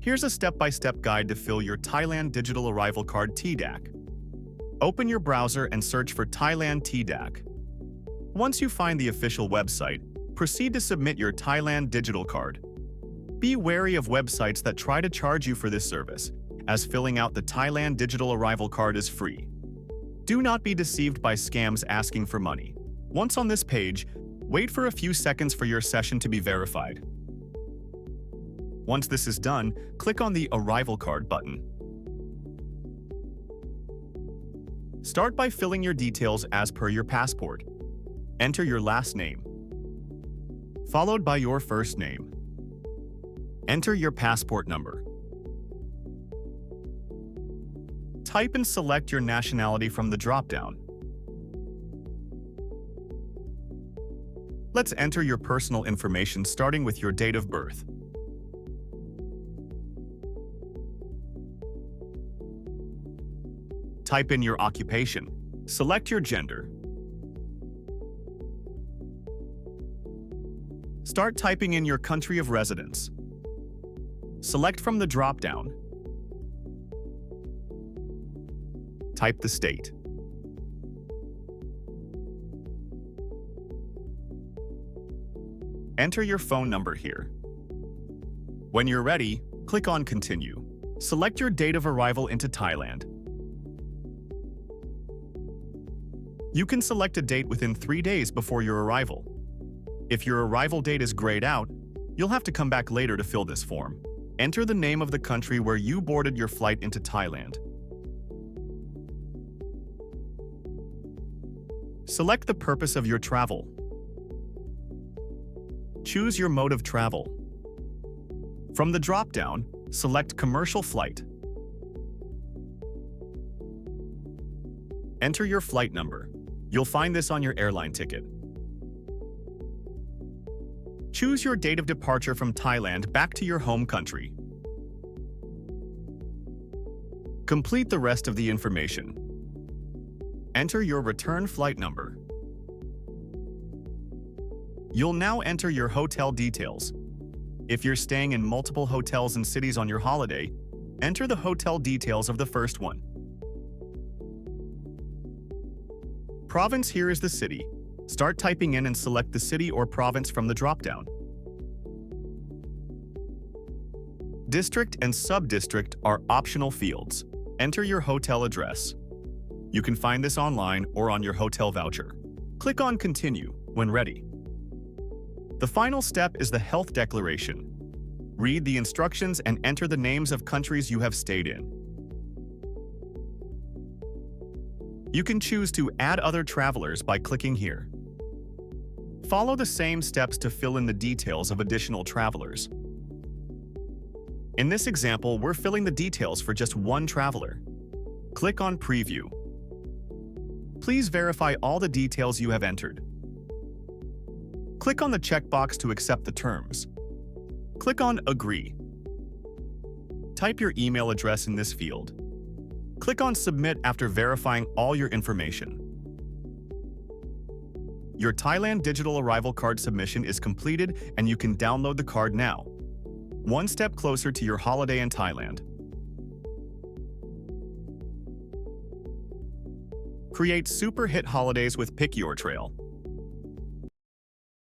Here's a step-by-step guide to fill your Thailand Digital Arrival Card TDAC. Open your browser and search for Thailand TDAC. Once you find the official website, proceed to submit your Thailand Digital Card. Be wary of websites that try to charge you for this service, as filling out the Thailand Digital Arrival Card is free. Do not be deceived by scams asking for money. Once on this page, wait for a few seconds for your session to be verified. Once this is done, click on the Arrival Card button. Start by filling your details as per your passport. Enter your last name, followed by your first name. Enter your passport number. Type and select your nationality from the drop-down. Let's enter your personal information starting with your date of birth. Type in your occupation. Select your gender. Start typing in your country of residence. Select from the drop-down. Type the state. Enter your phone number here. When you're ready, click on Continue. Select your date of arrival into Thailand. You can select a date within 3 days before your arrival. If your arrival date is grayed out, you'll have to come back later to fill this form. Enter the name of the country where you boarded your flight into Thailand. Select the purpose of your travel. Choose your mode of travel. From the drop-down, select Commercial Flight. Enter your flight number. You'll find this on your airline ticket. Choose your date of departure from Thailand back to your home country. Complete the rest of the information. Enter your return flight number. You'll now enter your hotel details. If you're staying in multiple hotels and cities on your holiday, enter the hotel details of the first one. Province here is the city. Start typing in and select the city or province from the drop-down. District and sub-district are optional fields. Enter your hotel address. You can find this online or on your hotel voucher. Click on Continue when ready. The final step is the health declaration. Read the instructions and enter the names of countries you have stayed in. You can choose to add other travelers by clicking here. Follow the same steps to fill in the details of additional travelers. In this example, we're filling the details for just one traveler. Click on Preview. Please verify all the details you have entered. Click on the checkbox to accept the terms. Click on Agree. Type your email address in this field. Click on Submit after verifying all your information. Your Thailand Digital Arrival Card submission is completed and you can download the card now. One step closer to your holiday in Thailand. Create super hit holidays with Pickyourtrail.